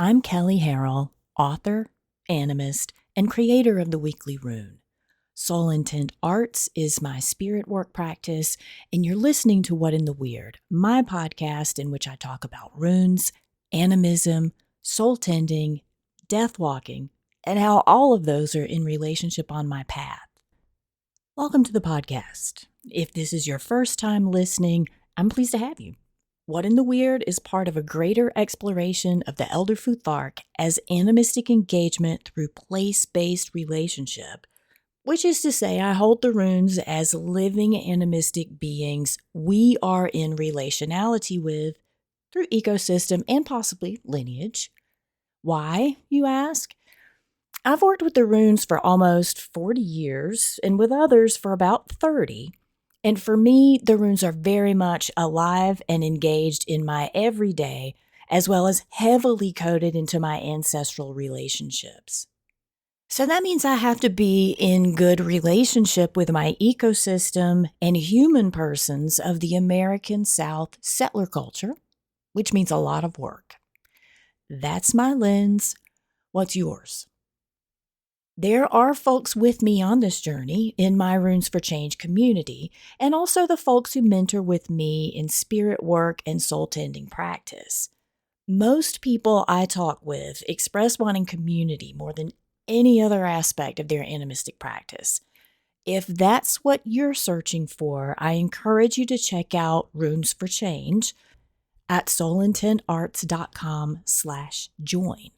I'm Kelly Harrell, author, animist, and creator of the Weekly Rune. Soul Intent Arts is my spirit work practice, and you're listening to What in the Weird, my podcast in which I talk about runes, animism, soul tending, death walking, and how all of those are in relationship on my path. Welcome to the podcast. If this is your first time listening, I'm pleased to have you. What in the Weird is part of a greater exploration of the Elder Futhark as animistic engagement through place-based relationship, which is to say I hold the runes as living animistic beings we are in relationality with through ecosystem and possibly lineage. Why, you ask? I've worked with the runes for almost 40 years and with others for about 30. And for me, the runes are very much alive and engaged in my everyday, as well as heavily coded into my ancestral relationships. So that means I have to be in good relationship with my ecosystem and human persons of the American South settler culture, which means a lot of work. That's my lens. What's yours? There are folks with me on this journey in my Runes for Change community, and also the folks who mentor with me in spirit work and soul tending practice. Most people I talk with express wanting community more than any other aspect of their animistic practice. If that's what you're searching for, I encourage you to check out Runes for Change at soulintentarts.com/join.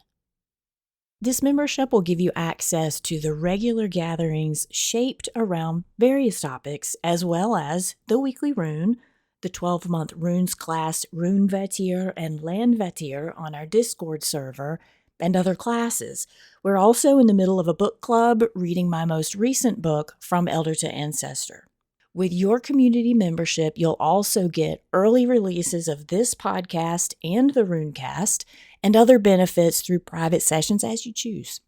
This membership will give you access to the regular gatherings shaped around various topics, as well as the weekly rune, the 12-month runes class Rune Vatir and Land Vatir on our Discord server, and other classes. We're also in the middle of a book club reading my most recent book, From Elder to Ancestor. With your community membership, you'll also get early releases of this podcast and the Runecast, and other benefits through private sessions as you choose.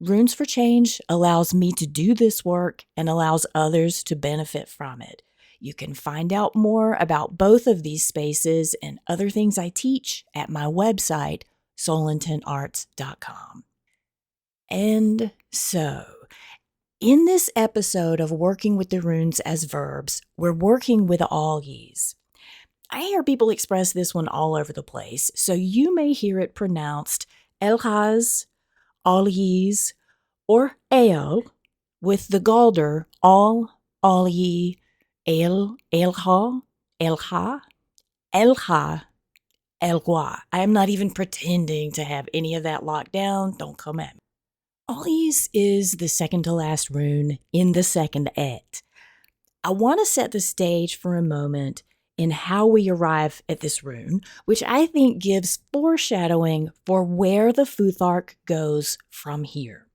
Runes for Change allows me to do this work and allows others to benefit from it. You can find out more about both of these spaces and other things I teach at my website, soulintentarts.com. And so, in this episode of Working with the Runes as Verbs, we're working with Algiz. I hear people express this one all over the place, so you may hear it pronounced Algiz, Algiz, or Al, with the Galder Al, Algi, El, Elha, Elha, Elha, Elgua. I am not even pretending to have any of that locked down. Don't come at me. Algiz is the second to last rune in the second et. I want to set the stage for a moment in how we arrive at this rune, which I think gives foreshadowing for where the Futhark goes from here.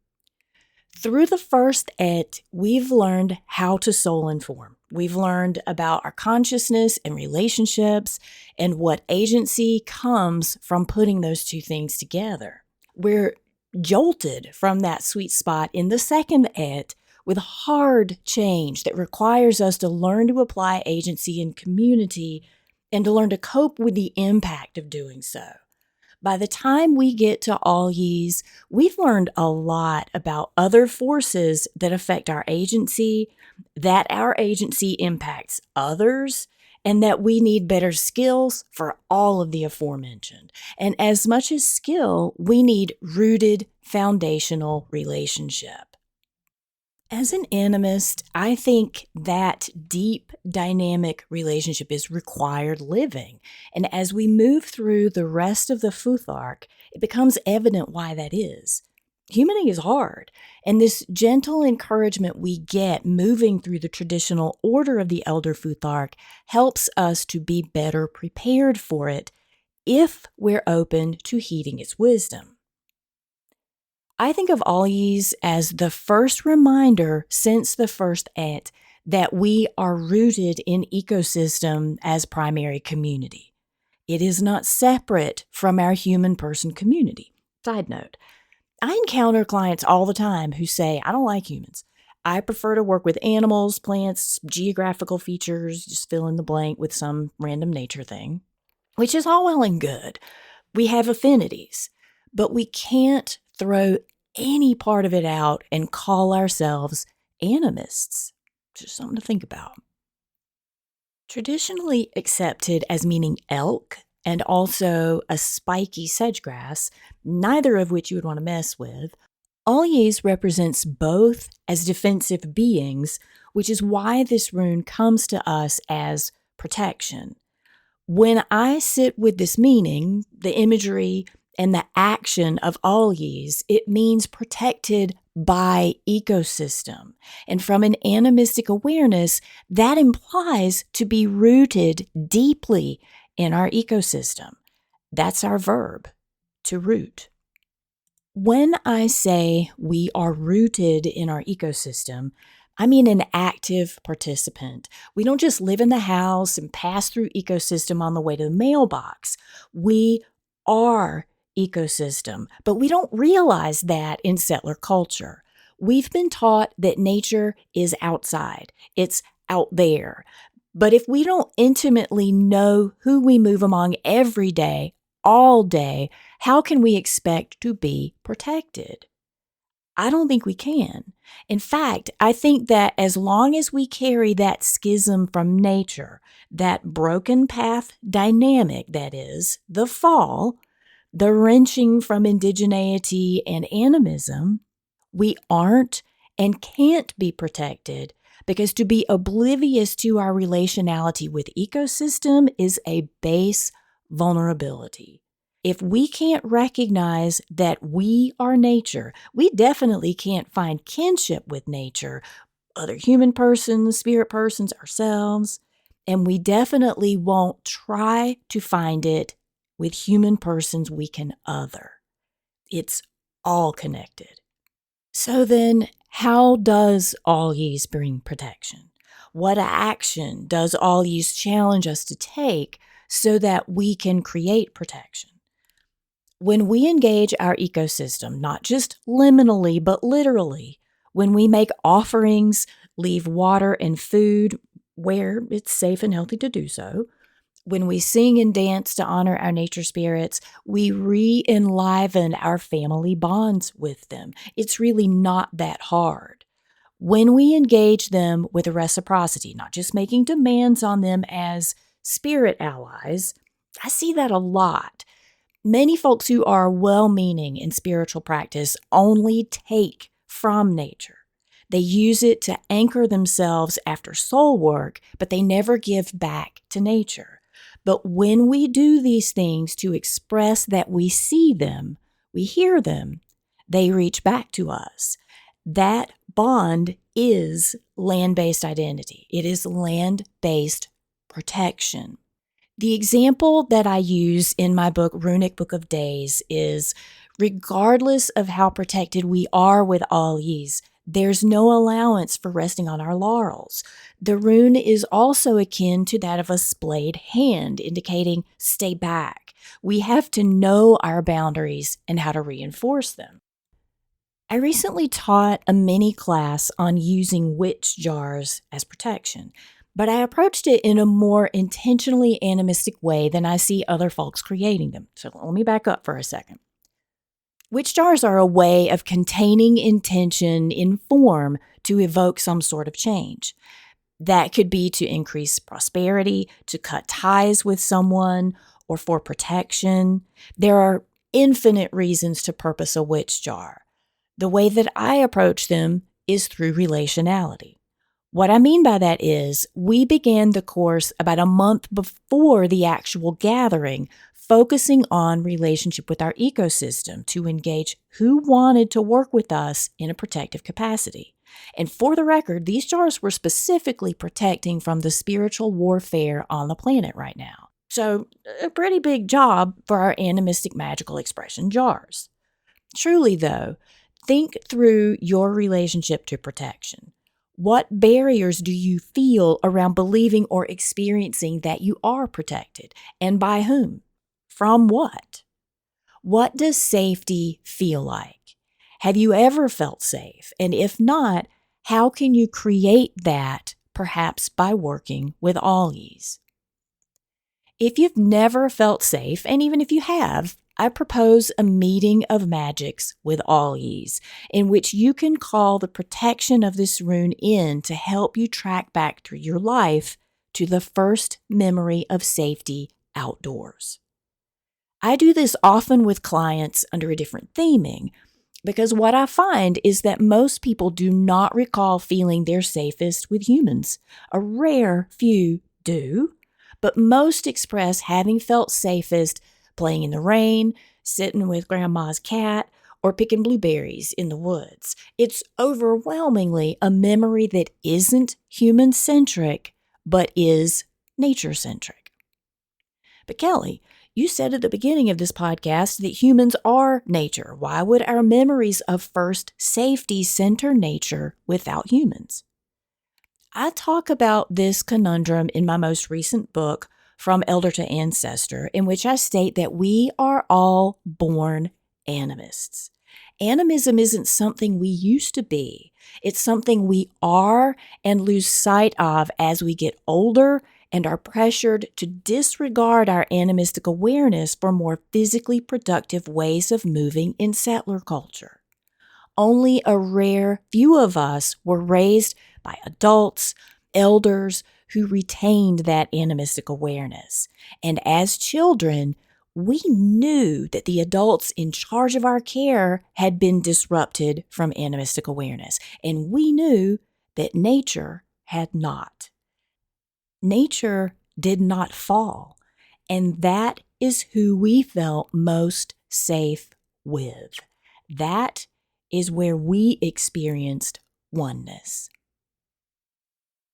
Through the first et, we've learned how to soul inform. We've learned about our consciousness and relationships and what agency comes from putting those two things together. We're jolted from that sweet spot in the second et with hard change that requires us to learn to apply agency in community and to learn to cope with the impact of doing so. By the time we get to Algiz, we've learned a lot about other forces that affect our agency, that our agency impacts others, and that we need better skills for all of the aforementioned. And as much as skill, we need rooted foundational relationship. As an animist, I think that deep, dynamic relationship is required living. And as we move through the rest of the Futhark, it becomes evident why that is. Humaning is hard, and this gentle encouragement we get moving through the traditional order of the Elder Futhark helps us to be better prepared for it if we're open to heeding its wisdom. I think of Algiz as the first reminder since the first et that we are rooted in ecosystem as primary community. It is not separate from our human person community. Side note, I encounter clients all the time who say, I don't like humans. I prefer to work with animals, plants, geographical features, just fill in the blank with some random nature thing, which is all well and good. We have affinities. but we can't throw any part of it out and call ourselves animists. Just something to think about. Traditionally accepted as meaning elk and also a spiky sedgegrass, neither of which you would want to mess with, Algiz represents both as defensive beings, which is why this rune comes to us as protection. When I sit with this meaning, the imagery and the action of Algiz, it means protected by ecosystem. And from an animistic awareness, that implies to be rooted deeply in our ecosystem. That's our verb, to root. When I say we are rooted in our ecosystem, I mean an active participant. We don't just live in the house and pass through ecosystem on the way to the mailbox. We are ecosystem, but we don't realize that in settler culture. We've been taught that nature is outside. It's out there. But if we don't intimately know who we move among every day, all day, how can we expect to be protected? I don't think we can. In fact, I think that as long as we carry that schism from nature, that broken path dynamic, that is, the fall, the wrenching from indigeneity and animism, we aren't and can't be protected, because to be oblivious to our relationality with ecosystem is a base vulnerability. If we can't recognize that we are nature, we definitely can't find kinship with nature, other human persons, spirit persons, ourselves, and we definitely won't try to find it with human persons we can other. It's all connected. So then, how does Algiz bring protection? What action does Algiz challenge us to take so that we can create protection? When we engage our ecosystem, not just liminally, but literally, when we make offerings, leave water and food where it's safe and healthy to do so, when we sing and dance to honor our nature spirits, we re-enliven our family bonds with them. It's really not that hard. When we engage them with reciprocity, not just making demands on them as spirit allies, I see that a lot. Many folks who are well-meaning in spiritual practice only take from nature. They use it to anchor themselves after soul work, but they never give back to nature. But when we do these things to express that we see them, we hear them, they reach back to us. That bond is land-based identity. It is land-based protection. The example that I use in my book, Runic Book of Days, is regardless of how protected we are with Algiz, there's no allowance for resting on our laurels. The rune is also akin to that of a splayed hand, indicating stay back. We have to know our boundaries and how to reinforce them. I recently taught a mini class on using witch jars as protection, but I approached it in a more intentionally animistic way than I see other folks creating them. So let me back up for a second. Witch jars are a way of containing intention in form to evoke some sort of change. That could be to increase prosperity, to cut ties with someone, or for protection. There are infinite reasons to purpose a witch jar. The way that I approach them is through relationality. What I mean by that is we began the course about a month before the actual gathering, focusing on relationship with our ecosystem to engage who wanted to work with us in a protective capacity. And for the record, these jars were specifically protecting from the spiritual warfare on the planet right now. So a pretty big job for our animistic magical expression jars. Truly though, think through your relationship to protection. What barriers do you feel around believing or experiencing that you are protected? And by whom? From what? What does safety feel like? Have you ever felt safe? And if not, how can you create that, perhaps by working with Algiz? If you've never felt safe, and even if you have, I propose a meeting of magics with Algiz, in which you can call the protection of this rune in to help you track back through your life to the first memory of safety outdoors. I do this often with clients under a different theming, because what I find is that most people do not recall feeling their safest with humans. A rare few do, but most express having felt safest playing in the rain, sitting with grandma's cat, or picking blueberries in the woods. It's overwhelmingly a memory that isn't human-centric, but is nature-centric. But Kelly, you said at the beginning of this podcast that humans are nature. Why would our memories of first safety center nature without humans? I talk about this conundrum in my most recent book, From Elder to Ancestor, in which I state that we are all born animists. Animism isn't something we used to be. It's something we are and lose sight of as we get older and are pressured to disregard our animistic awareness for more physically productive ways of moving in settler culture. Only a rare few of us were raised by adults, elders who retained that animistic awareness. And as children, we knew that the adults in charge of our care had been disrupted from animistic awareness, and we knew that nature had not. Nature did not fall, and that is who we felt most safe with. That is where we experienced oneness.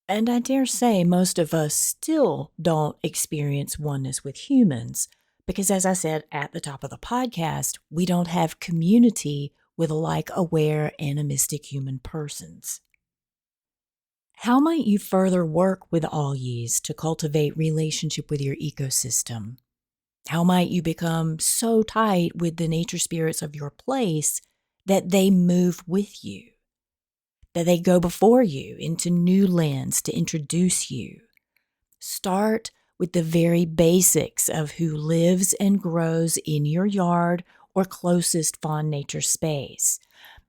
And I dare say most of us still don't experience oneness with humans because, as I said at the top of the podcast, we don't have community with like aware animistic human persons. How might you further work with Algiz to cultivate relationship with your ecosystem? How might you become so tight with the nature spirits of your place that they move with you, that they go before you into new lands to introduce you? Start with the very basics of who lives and grows in your yard or closest fawn nature space.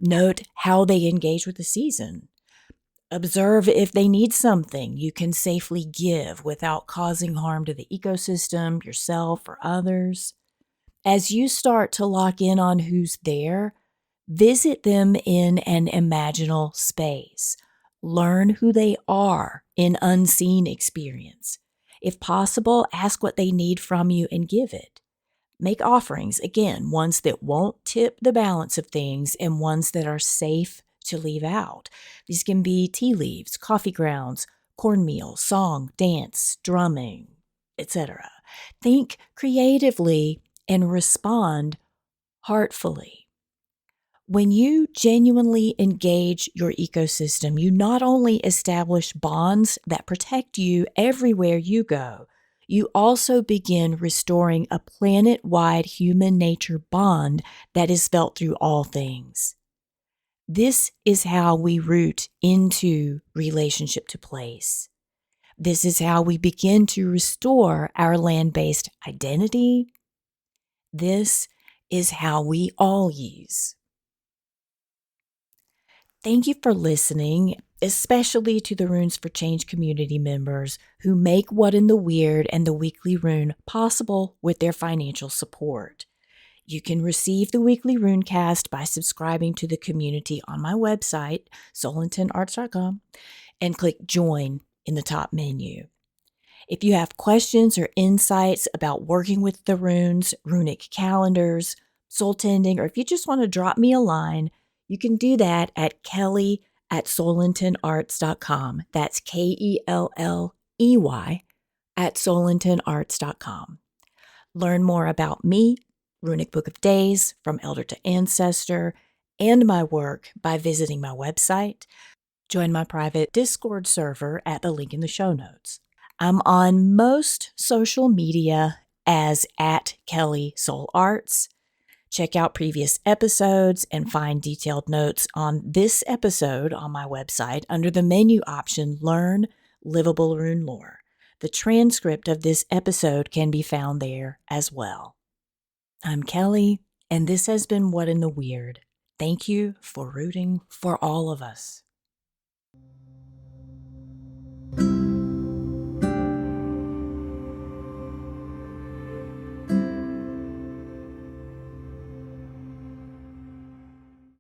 Note how they engage with the season. Observe if they need something you can safely give without causing harm to the ecosystem, yourself, or others. As you start to lock in on who's there, visit them in an imaginal space. Learn who they are in unseen experience. If possible, ask what they need from you and give it. Make offerings, again, ones that won't tip the balance of things and ones that are safe to leave out. These can be tea leaves, coffee grounds, cornmeal, song, dance, drumming, etc. Think creatively and respond heartfully. When you genuinely engage your ecosystem, you not only establish bonds that protect you everywhere you go, you also begin restoring a planet-wide human nature bond that is felt through all things. This is how we root into relationship to place. This is how we begin to restore our land-based identity. This is how we Algiz. Thank you for listening, especially to the Runes for Change community members who make What in the Weird and the Weekly Rune possible with their financial support. You can receive the weekly Runecast by subscribing to the community on my website, soulandtenarts.com, and click Join in the top menu. If you have questions or insights about working with the runes, runic calendars, soul tending, or if you just want to drop me a line, you can do that at kelly@soulandtenarts.com. That's Kelley @soulandtenarts.com. Learn more about me, Runic Book of Days, From Elder to Ancestor, and my work by visiting my website. Join my private Discord server at the link in the show notes. I'm on most social media as @KelleySoulArts. Check out previous episodes and find detailed notes on this episode on my website under the menu option Learn Livable Rune Lore. The transcript of this episode can be found there as well. I'm Kelly, and this has been What in the Weird. Thank you for rooting for all of us.